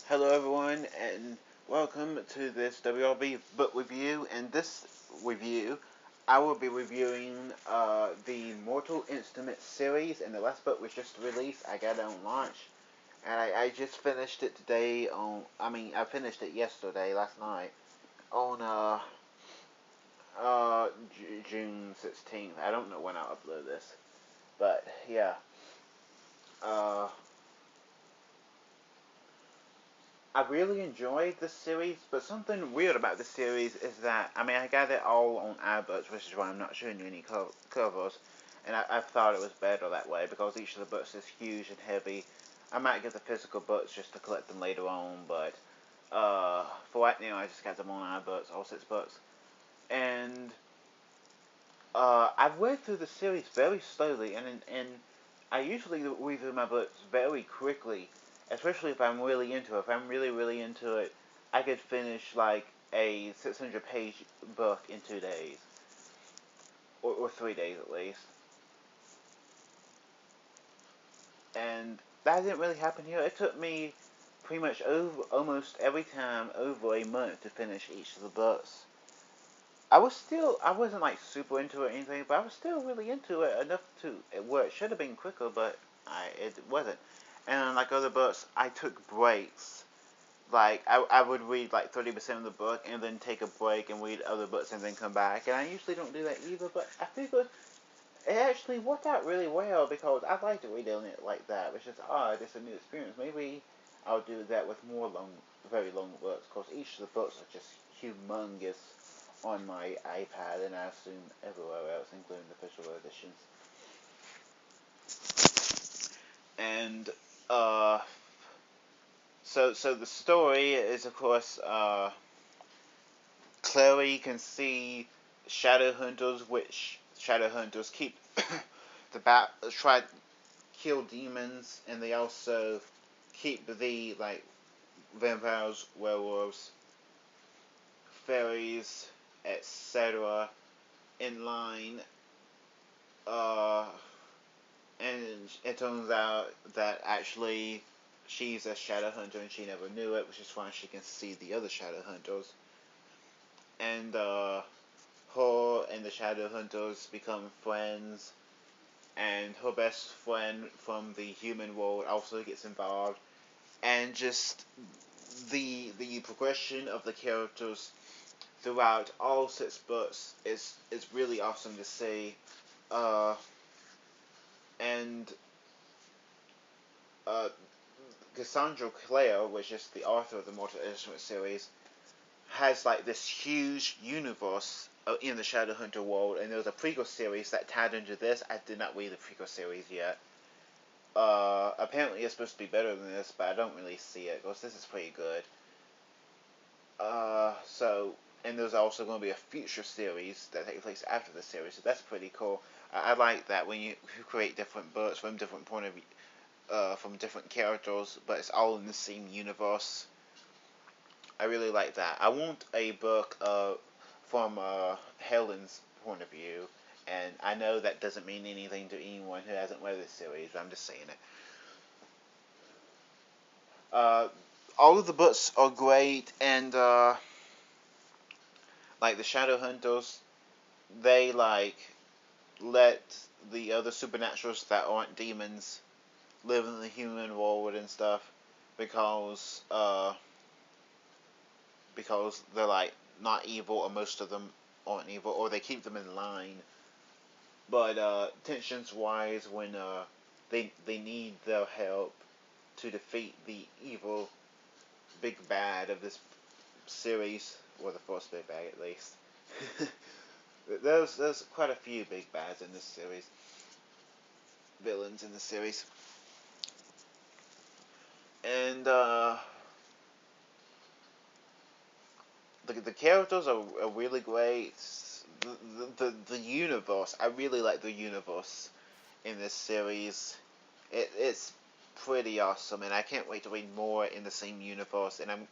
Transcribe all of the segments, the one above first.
Hello everyone and welcome to this WRV book review. In this review, I will be reviewing the Mortal Instruments series, and the last book was just released. I got it on launch, and I just finished it today I finished it yesterday, last night, on June 16th. I don't know when I'll upload this, but yeah. Uh, I really enjoyed this series, but something weird about this series is that, I got it all on iBooks, which is why I'm not showing you any covers, and I thought it was better that way, because each of the books is huge and heavy. I might get the physical books just to collect them later on, but for right now, I just got them on iBooks, all 6 books. And I've read through the series very slowly, and I usually read through my books very quickly, especially if I'm really into it. If I'm really, really into it, I could finish like a 600-page book in 2 days, or 3 days at least. And that didn't really happen here. It took me pretty much almost every time over a month to finish each of the books. I wasn't like super into it or anything, but I was still really into it enough to where it should have been quicker, but it wasn't. And like other books, I took breaks. Like I would read like 30% of the book and then take a break and read other books and then come back. And I usually don't do that either, but I figured it actually worked out really well because I liked reading it like that. It's just odd. It's a new experience. Maybe I'll do that with more very long books, because each of the books are just humongous on my iPad, and I assume everywhere else, including the visual editions. And uh, so the story is, of course, Clary can see shadow hunters, which shadow hunters keep try to kill demons, and they also keep the like vampires, werewolves, fairies, etc. in line. Uh, and it turns out that actually she's a shadow hunter and she never knew it, which is why she can see the other shadow hunters. And her and the shadow hunters become friends, and her best friend from the human world also gets involved, and just the progression of the characters throughout all 6 books is really awesome to see. Uh, and uh, Cassandra Clare, which is the author of the Mortal Instruments series, has like this huge universe in the Shadowhunter world, and there's a prequel series that tied into this. I did not read the prequel series yet. Apparently it's supposed to be better than this, but I don't really see it, because this is pretty good. And there's also going to be a future series that takes place after the series, so that's pretty cool. I like that when you create different books from different point of view, from different characters, but it's all in the same universe. I really like that. I want a book from Helen's point of view, and I know that doesn't mean anything to anyone who hasn't read this series, but I'm just saying it. Uh, all of the books are great, and like the Shadowhunters, they like let the other supernaturals that aren't demons live in the human world and stuff, because they're like not evil, or most of them aren't evil, or they keep them in line. But tensions wise, when they need their help to defeat the evil big bad of this series, or the first big bad at least. there's quite a few big bads in this series, villains in the series, and the characters are really great. The universe, I really like the universe in this series. It's pretty awesome, and I can't wait to read more in the same universe. And I'm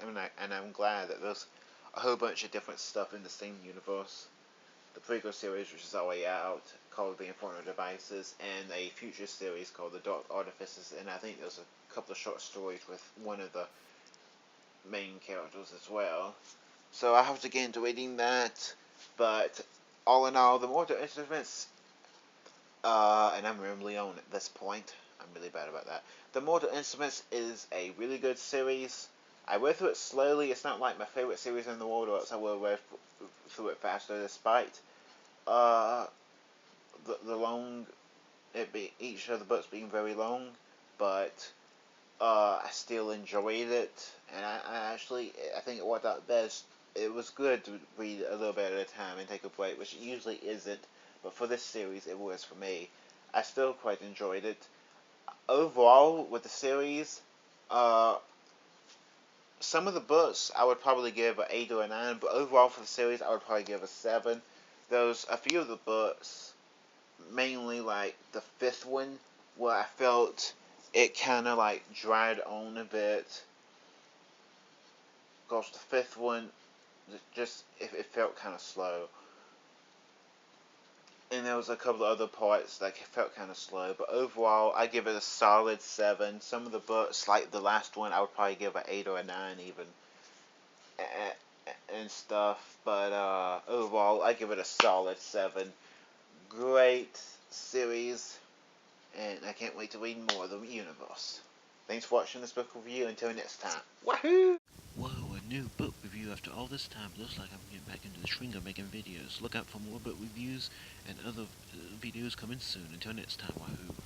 glad that there's a whole bunch of different stuff in the same universe. The prequel series, which is already out, called The Infernal Devices, and a future series called The Dark Artifices. And I think there's a couple of short stories with one of the main characters as well. So I have to get into reading that. But all in all, the Mortal Instruments, and I'm really on at this point. I'm really bad about that. The Mortal Instruments is a really good series. I read through it slowly. It's not like my favorite series in the world, or else I would have read through it faster, despite uh, the long each of the books being very long. But I still enjoyed it, and I think it worked out best. It was good to read a little bit at a time and take a break, which it usually isn't, but for this series it was for me. I still quite enjoyed it. Overall, with the series, uh, some of the books I would probably give an 8 or a 9, but overall for the series I would probably give a 7. There's a few of the books, mainly like the fifth one, where I felt it kind of like dried on a bit. Because the fifth one, just it felt kind of slow. And there was a couple of other parts that felt kind of slow, but overall, I give it a solid 7. Some of the books, like the last one, I would probably give an 8 or a 9 even, and stuff. But overall, I give it a solid 7. Great series, and I can't wait to read more of the universe. Thanks for watching this book review. Until next time. Wahoo! Whoa, a new book review after all this time. Looks like I'm getting back into the swing of making videos. Look out for more book reviews and other videos coming soon. Until next time, wahoo.